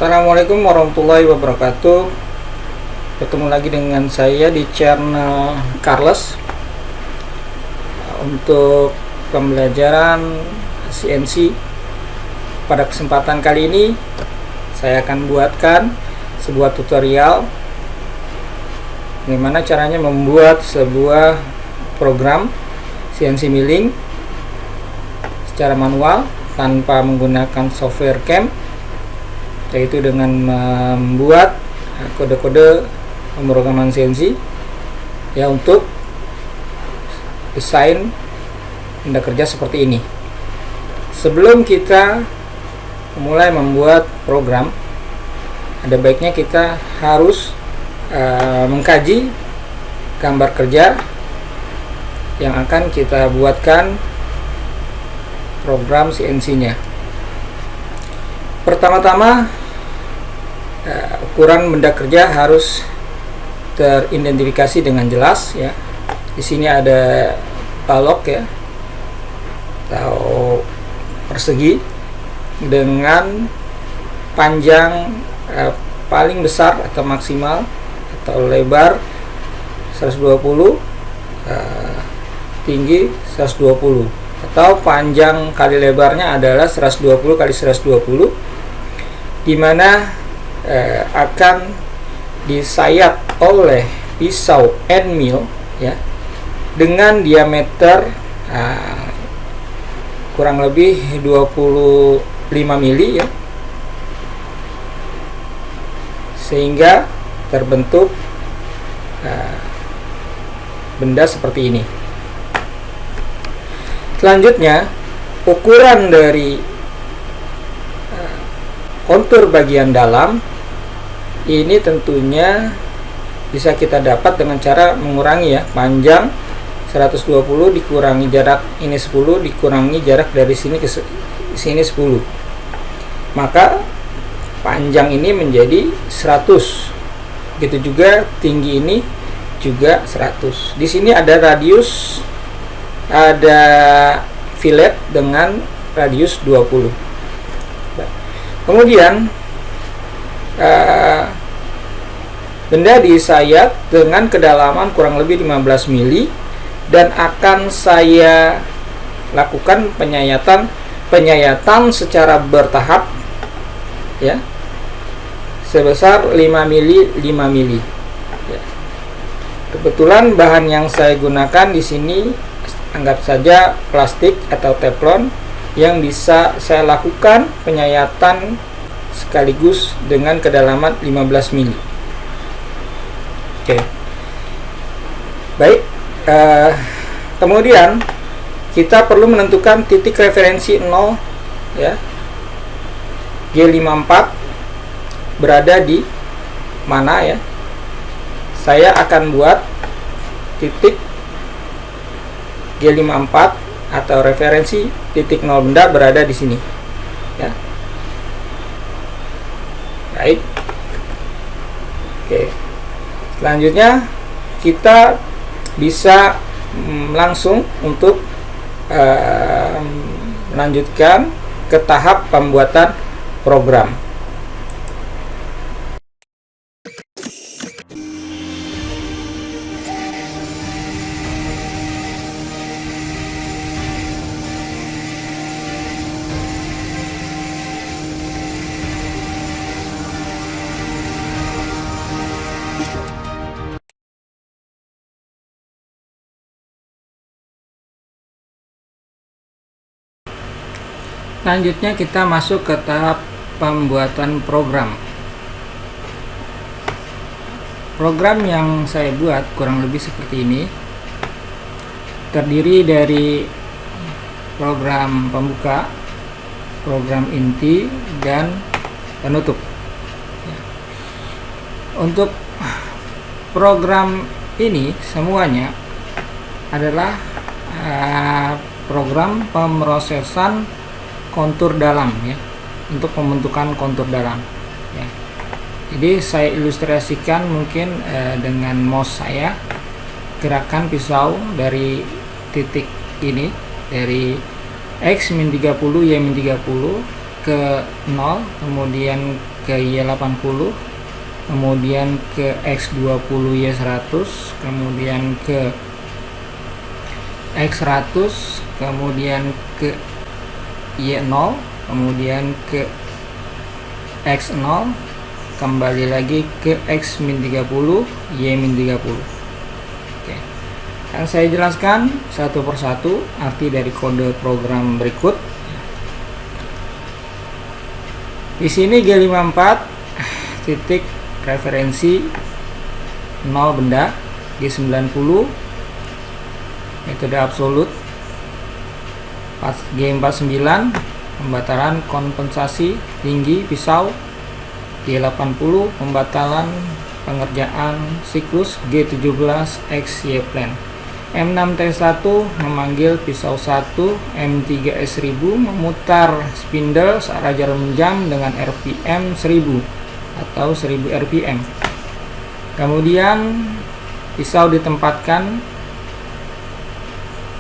Assalamualaikum warahmatullahi wabarakatuh. Ketemu lagi dengan saya di channel Carlos untuk pembelajaran CNC. Pada kesempatan kali ini saya akan buatkan sebuah tutorial bagaimana caranya membuat sebuah program CNC milling secara manual tanpa menggunakan software CAM, yaitu dengan membuat kode-kode pemrograman CNC ya untuk desain benda kerja seperti ini. Sebelum kita mulai membuat program, ada baiknya kita harus mengkaji gambar kerja yang akan kita buatkan program CNC-nya. Pertama-tama, ukuran benda kerja harus teridentifikasi dengan jelas ya. Di sini ada balok ya atau persegi dengan panjang paling besar atau maksimal atau lebar 120, tinggi 120, atau panjang kali lebarnya adalah 120 kali 120, di mana akan disayat oleh pisau end mill ya dengan diameter kurang lebih 25 mili ya, sehingga terbentuk benda seperti ini. Selanjutnya, ukuran dari kontur bagian dalam ini tentunya bisa kita dapat dengan cara mengurangi ya, panjang 120 dikurangi jarak ini 10 dikurangi jarak dari sini ke sini 10, maka panjang ini menjadi 100. Begitu juga tinggi ini juga 100. Di sini ada radius, ada fillet dengan radius 20. Kemudian benda disayat dengan kedalaman kurang lebih 15 mili dan akan saya lakukan penyayatan secara bertahap ya, sebesar 5 mili 5 mili ya. Kebetulan bahan yang saya gunakan di sini anggap saja plastik atau teflon yang bisa saya lakukan penyayatan sekaligus dengan kedalaman 15 mili. Oke. Baik, kemudian kita perlu menentukan titik referensi 0 ya. G54 berada di mana ya? Saya akan buat titik G54 atau referensi titik 0 benda berada di sini ya. Baik. Oke. Selanjutnya kita bisa langsung untuk melanjutkan ke tahap pembuatan program. Selanjutnya kita masuk ke tahap pembuatan program. Program yang saya buat kurang lebih seperti ini. Terdiri dari program pembuka, program inti, dan penutup. Untuk program ini semuanya adalah program pemrosesan kontur dalam ya, untuk pembentukan kontur dalam ya. Jadi saya ilustrasikan mungkin dengan mouse saya, gerakan pisau dari titik ini, dari X-30 Y-30 ke 0, kemudian ke Y80, kemudian ke X20 Y100, kemudian ke X100, kemudian ke Y0, kemudian ke X0, kembali lagi ke X-30, Y-30. Oke. Akan saya jelaskan satu persatu arti dari kode program berikut. Di sini G54 titik referensi 0 benda, G90 metode absolut, G49 pembatalan kompensasi tinggi pisau, G80 pembatalan pengerjaan siklus, G17 XY plan. M6T1 memanggil pisau 1, M3S1000 memutar spindle searah jarum jam dengan RPM 1000 atau 1000 RPM. Kemudian pisau ditempatkan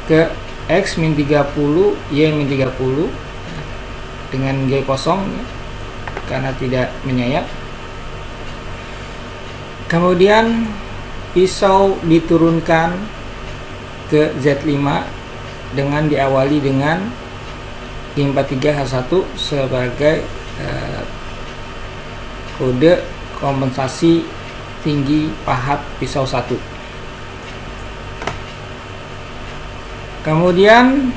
ke X-30, Y-30 dengan G0 karena tidak menyayat. Kemudian pisau diturunkan ke Z5 dengan diawali dengan G43H1 sebagai kode kompensasi tinggi pahat pisau 1. Kemudian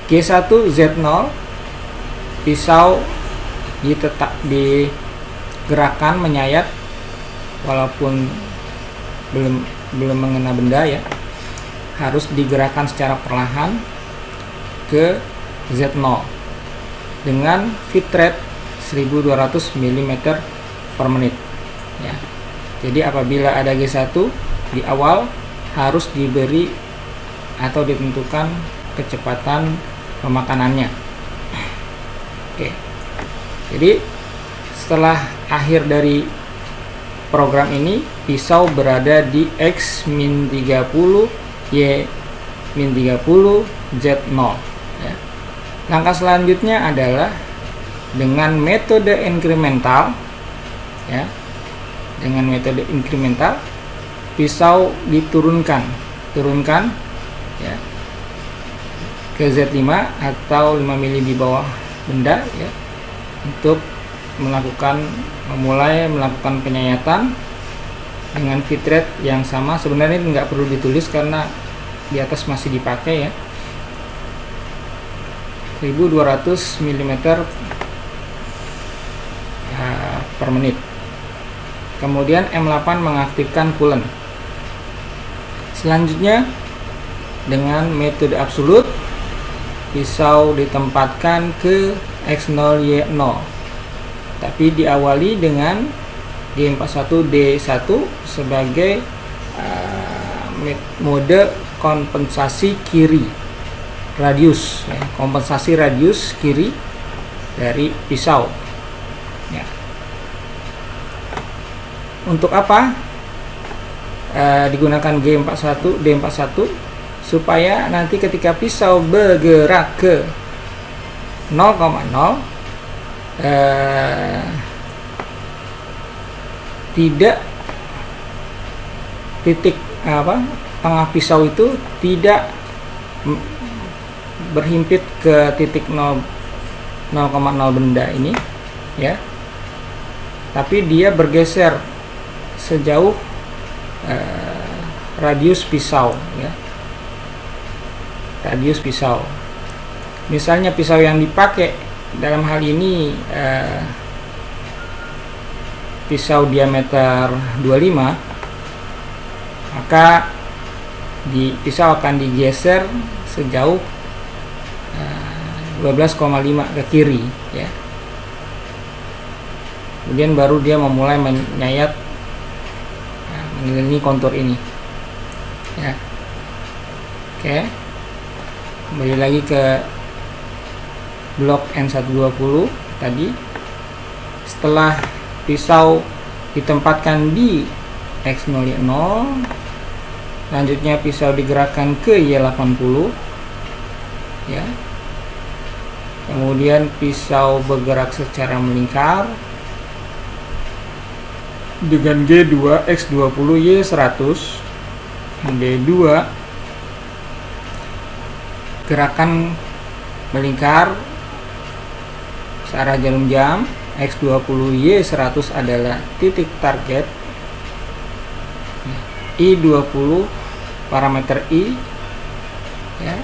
G1Z0 pisau digerakkan menyayat walaupun belum mengena benda ya, harus digerakkan secara perlahan ke Z0 dengan fit rate 1200 mm per menit ya. Jadi apabila ada G1 di awal harus diberi atau ditentukan kecepatan pemakanannya. Oke. Jadi setelah akhir dari program ini, pisau berada di X-30, Y-30, Z0 ya. Langkah selanjutnya adalah dengan metode inkremental ya. Dengan metode inkremental pisau diturunkan ya ke Z5 atau 5 mili di bawah benda ya, untuk memulai melakukan penyayatan dengan fit rate yang sama. Sebenarnya ini nggak perlu ditulis karena di atas masih dipakai ya, 1200 mm per menit. Kemudian M8 mengaktifkan coolant. Selanjutnya dengan metode absolut, pisau ditempatkan ke X0 Y0 tapi diawali dengan G41D1 sebagai mode kompensasi kiri radius ya, kompensasi radius kiri dari pisau ya. Untuk apa digunakan G41 D41? Supaya nanti ketika pisau bergerak ke 0,0 tidak titik tengah pisau itu tidak berhimpit ke titik 0,0 benda ini ya, tapi dia bergeser sejauh radius pisau ya, radius pisau. Misalnya pisau yang dipakai dalam hal ini pisau diameter 25, maka pisau akan digeser sejauh 12,5 ke kiri ya. Kemudian baru dia memulai menyayat mengelilingi kontur ini ya. Oke, kembali lagi ke blok N120 tadi. Setelah pisau ditempatkan di X0Y0, selanjutnya pisau digerakkan ke Y80 ya. Kemudian pisau bergerak secara melingkar dengan G2 X20 Y100. D2 gerakan melingkar searah jarum jam. X20 Y100 adalah titik target. I20 parameter I ya,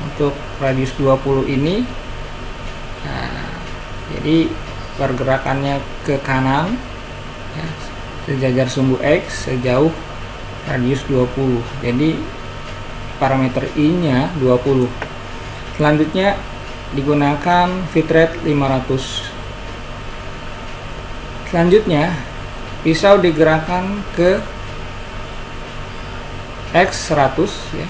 untuk radius 20 ini. Nah, jadi pergerakannya ke kanan ya, sejajar sumbu X sejauh radius 20. Jadi parameter I nya 20. Selanjutnya digunakan bitrate 500. Selanjutnya pisau digerakkan ke X100 ya.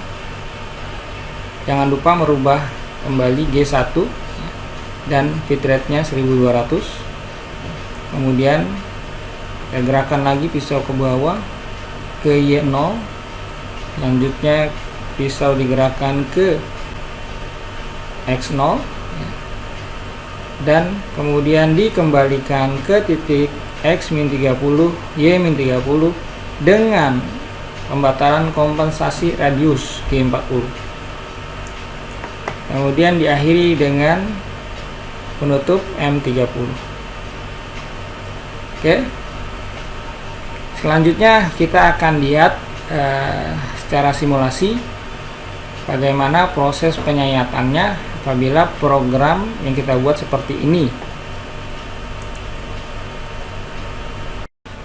Jangan lupa merubah kembali G1 ya, dan bitrate-nya 1200. Kemudian kita gerakan lagi pisau ke bawah ke Y0. Selanjutnya pisau digerakkan ke X0 ya, dan kemudian dikembalikan ke titik X-30 Y-30 dengan pembatalan kompensasi radius G40. Kemudian diakhiri dengan penutup M30. Oke. Selanjutnya kita akan lihat secara simulasi bagaimana proses penyayatannya apabila program yang kita buat seperti ini.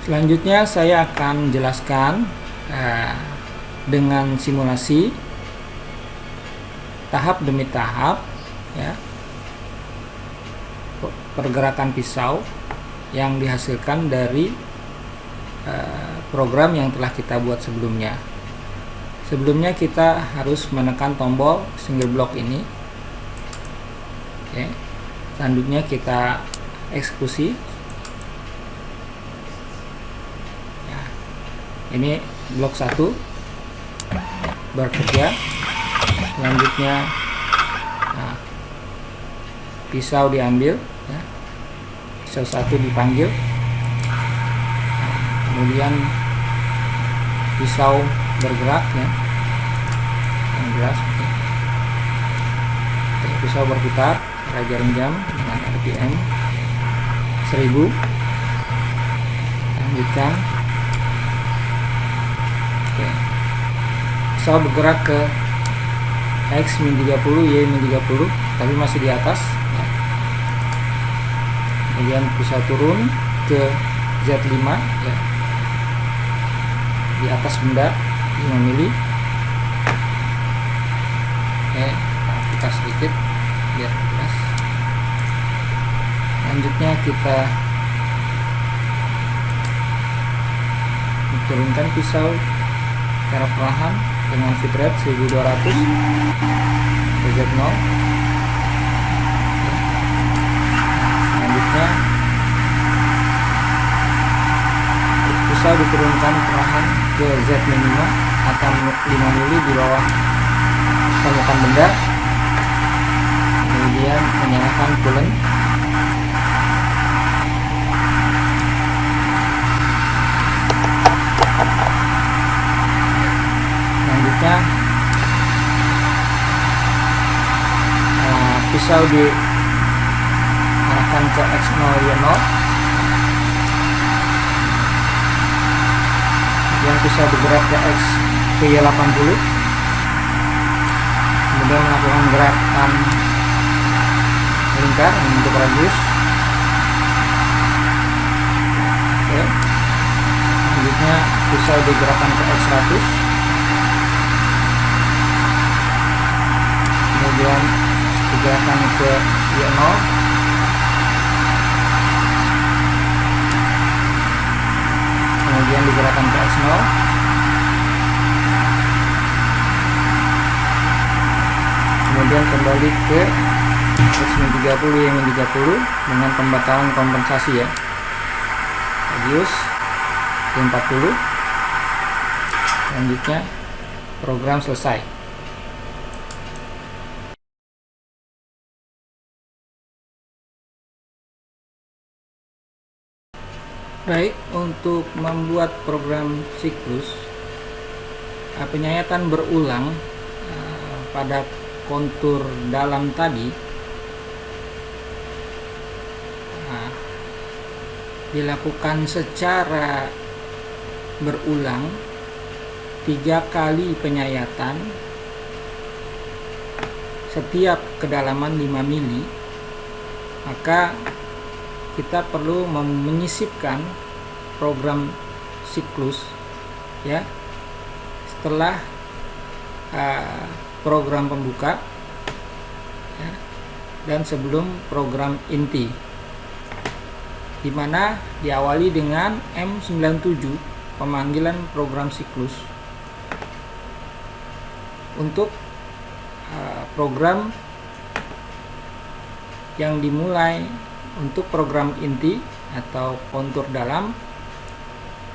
Selanjutnya saya akan jelaskan dengan simulasi tahap demi tahap ya, pergerakan pisau yang dihasilkan dari program yang telah kita buat sebelumnya. Sebelumnya kita harus menekan tombol single block ini. Oke. Selanjutnya kita eksekusi. Ya. Ini blok 1 bekerja. Selanjutnya pisau diambil ya. Pisau 1 dipanggil. Kemudian pisau bergerak ya, yang jelas. Pisau berputar pada jarum jam dengan RPM 1000. Lanjutkan. Oke. Pisau bergerak ke X-30 Y-30 tapi masih di atas ya. Kemudian pisau turun ke Z5 ya, di atas benda 5 mili. Oke, kita sedikit biar jelas. Selanjutnya kita turunkan pisau secara perlahan dengan bitrate 1200 ke Z0. Selanjutnya pisau diturunkan perlahan ke Z minima atau 5 mili di bawah permukaan benda. Kemudian menyalakan coolant. Selanjutnya pisau diarahkan ke X0 Y0. Kemudian pisau bergerak ke X ke Y80. Kemudian melakukan gerakan melingkar untuk radius. Oke. Selanjutnya pisau digerakkan ke X100. Kemudian digerakkan ke Y0. Kemudian digerakkan ke X0. Kemudian kembali ke X-30 Y-30 dengan pembatalan kompensasi ya, radius 40. Selanjutnya program selesai. Baik, untuk membuat program siklus penyayatan berulang pada kontur dalam tadi dilakukan secara berulang 3 kali penyayatan setiap kedalaman 5 mili, maka kita perlu menyisipkan program siklus ya setelah program pembuka ya, dan sebelum program inti, di mana diawali dengan M97 pemanggilan program siklus untuk program yang dimulai untuk program inti atau kontur dalam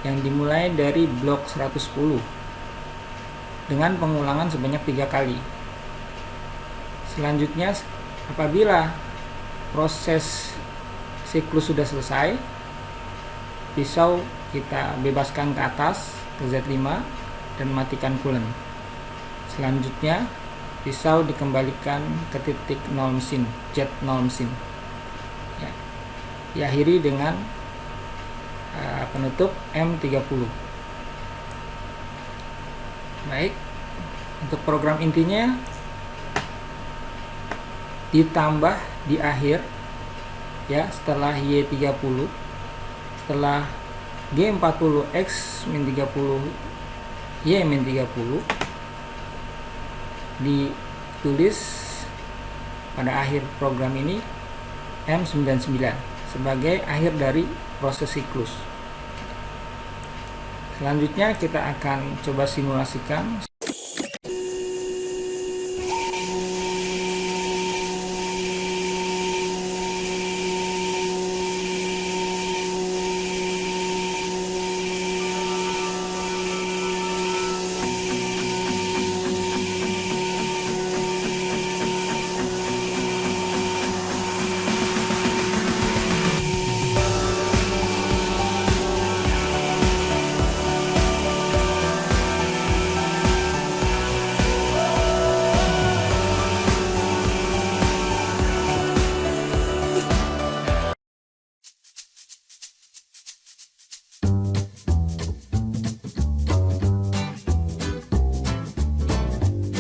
yang dimulai dari blok 110 dengan pengulangan sebanyak 3 kali. Selanjutnya, apabila proses siklus sudah selesai, pisau kita bebaskan ke atas ke Z5 dan matikan coolant. Selanjutnya, pisau dikembalikan ke titik 0 mesin, Z0 mesin ya. Diakhiri dengan penutup M30. Baik, untuk program intinya ditambah di akhir ya, setelah Y30, setelah G40 X-30 Y-30 ditulis pada akhir program ini M99 sebagai akhir dari proses siklus. Selanjutnya kita akan coba simulasikan